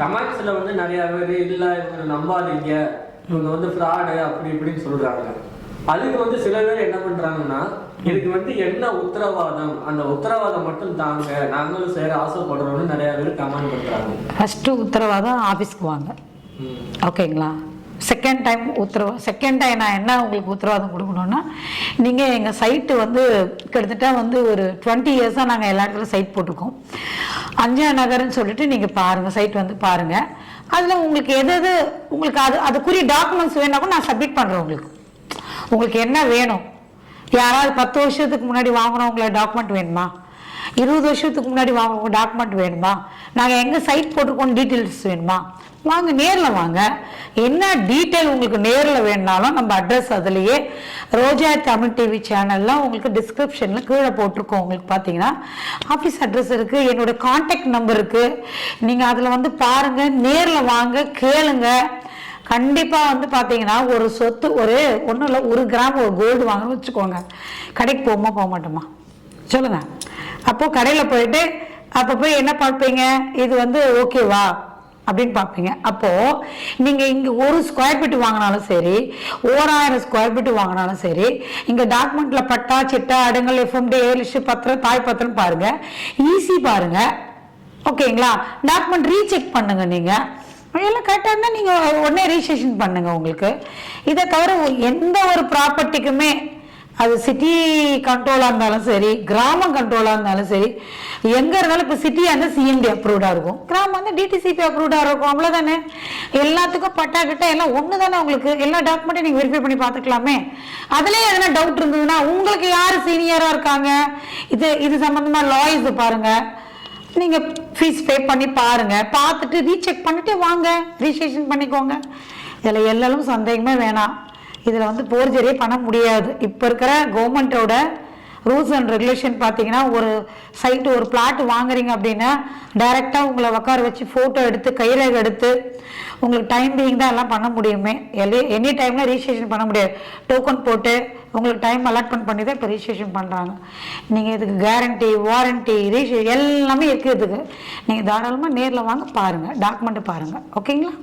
கமெண்ட்ஸ்ல வந்து நிறைய பேர் இல்ல இவங்க நம்பாதீங்க, இவங்க வந்து ஃப்ராடு அப்படி இப்படின்னு சொல்றாங்க. அதுக்கு வந்து சில பேர் என்ன பண்றாங்கன்னா, இதுக்கு வந்து என்ன உத்தரவாதம், அந்த உத்தரவாதம் மட்டும் தாங்க, நாங்களும் சேர ஆசைப்படுறோம்னு நிறைய பேர் கமெண்ட் பண்றாங்க. ஃபர்ஸ்ட் உத்தரவாதம் ஆஃபீஸ்க்கு வாங்க, ஓகேங்களா? செகண்ட் டைம் நான் என்ன உங்களுக்கு உத்தரவாதம் கொடுக்கணும்னா, நீங்கள் எங்கள் சைட்டு வந்து கிட்டத்தட்ட வந்து ஒரு 20 இயர்ஸாக நாங்கள் எல்லா இடத்துலையும் சைட் போட்டிருக்கோம். அஞ்சா நகர்னு சொல்லிட்டு நீங்கள் பாருங்கள், சைட் வந்து பாருங்கள். அதில் உங்களுக்கு எது உங்களுக்கு அதுக்குரிய டாக்குமெண்ட்ஸ் வேணா கூட நான் சப்மிட் பண்ணுறேன். உங்களுக்கு என்ன வேணும்? யாராவது 10 வருஷத்துக்கு முன்னாடி வாங்கினவங்கள டாக்குமெண்ட் வேணுமா? 20 வருஷத்துக்கு முன்னாடி வாங்கினவங்க டாக்குமெண்ட் வேணுமா? நாங்கள் எங்கே சைட் போட்டிருக்கோம் டீட்டெயில்ஸ் வேணுமா? வாங்க, நேரில் வாங்க. என்ன டீட்டெயில் உங்களுக்கு நேரில் வேணுனாலும் நம்ம அட்ரஸ் அதுலேயே ரோஜா தமிழ் டிவி சேனலில் உங்களுக்கு டிஸ்கிரிப்ஷனில் கீழே போட்டிருக்கோம். உங்களுக்கு பார்த்தீங்கன்னா ஆஃபீஸ் அட்ரஸ் இருக்குது, என்னோடய கான்டாக்ட் நம்பர் இருக்குது. நீங்கள் அதில் வந்து பாருங்கள், நேரில் வாங்க, கேளுங்க. கண்டிப்பாக வந்து பார்த்தீங்கன்னா ஒரு சொத்து ஒன்றும் இல்லை, 1 கிராம் ஒரு கோல்டு வாங்கணும்னு வச்சுக்கோங்க. கடைக்கு போக மாட்டோமா சொல்லுங்கள்? அப்போது கடையில் போயிட்டு அப்போ போய் என்ன பார்ப்பீங்க, இது வந்து ஓகேவா அப்படின்னு பார்ப்பீங்க. அப்போது நீங்கள் இங்கே 1 ஸ்கொயர் ஃபீட் வாங்கினாலும் சரி, 1000 ஸ்கொயர் ஃபீட் வாங்கினாலும் சரி, இங்கே டாக்குமெண்ட்டில் பட்டா சிட்டா அடங்கல் எஃப்எம்டி ஏலிஷு பத்திரம் தாய் பத்திரம் பாருங்கள், ஈஸி பாருங்கள், ஓகேங்களா? டாக்குமெண்ட் ரீசெக் பண்ணுங்க. நீங்கள் எல்லாம் கரெக்டாக இருந்தால் நீங்கள் உடனே ரிஜிஸ்ட்ரேஷன் பண்ணுங்கள். உங்களுக்கு இதை தவிர எந்த ஒரு ப்ராப்பர்ட்டிக்குமே, அது சிட்டி கண்ட்ரோலாக இருந்தாலும் சரி, கிராமம் கண்ட்ரோலாக இருந்தாலும் சரி, எங்கே இருந்தாலும் இப்போ சிட்டியாக இருந்தால் சிஎம்டி அப்ரூவ்டாக இருக்கும், கிராமம் வந்து டிடிசிபி அப்ரூவ்டாக இருக்கும். அவ்வளோதானே? எல்லாத்துக்கும் பட்டா கிட்ட எல்லாம் ஒன்று தானே. உங்களுக்கு எல்லா டாக்குமெண்ட்டையும் நீங்கள் வெரிஃபை பண்ணி பார்த்துக்கலாமே. அதுலேயே எதனா டவுட் இருந்ததுன்னா உங்களுக்கு யார் சீனியராக இருக்காங்க, இது சம்மந்தமாக லாயர்ஸ் பாருங்கள், நீங்கள் ஃபீஸ் பே பண்ணி பாருங்கள், பார்த்துட்டு ரீசெக் பண்ணிவிட்டு வாங்க, ரிஜிஸ்ட்ரேஷன் பண்ணிக்கோங்க. இதில் எல்லாரும் சந்தேகமே வேணாம். இதில் வந்து போர்ஜரியே பண்ண முடியாது. இப்போ இருக்கிற கவர்மெண்ட்டோட ரூல்ஸ் அண்ட் ரெகுலேஷன் பார்த்தீங்கன்னா, ஒரு சைட்டு ஒரு பிளாட் வாங்குறீங்க அப்படின்னா டைரெக்டாக உங்களை உட்கார வச்சு ஃபோட்டோ எடுத்து கைரேகை எடுத்து உங்களுக்கு டைம் பீயிங் தான் எல்லாம் பண்ண முடியுமே. எனி டைமில் ரிஜிஸ்ட்ரேஷன் பண்ண முடியாது. டோக்கன் போட்டு உங்களுக்கு டைம் அலாட்மெண்ட் பண்ணி தான் இப்போ ரிஜிஸ்ட்ரேஷன் பண்ணுறாங்க. நீங்கள் இதுக்கு கேரண்டி, வாரண்டி, ரிஜிஸ்ட்ரேஷன் எல்லாமே இருக்குது. இதுக்கு நீங்கள் தாராளமாக நேரில் வாங்க, பாருங்கள், டாக்குமெண்ட்டு பாருங்கள், ஓகேங்களா?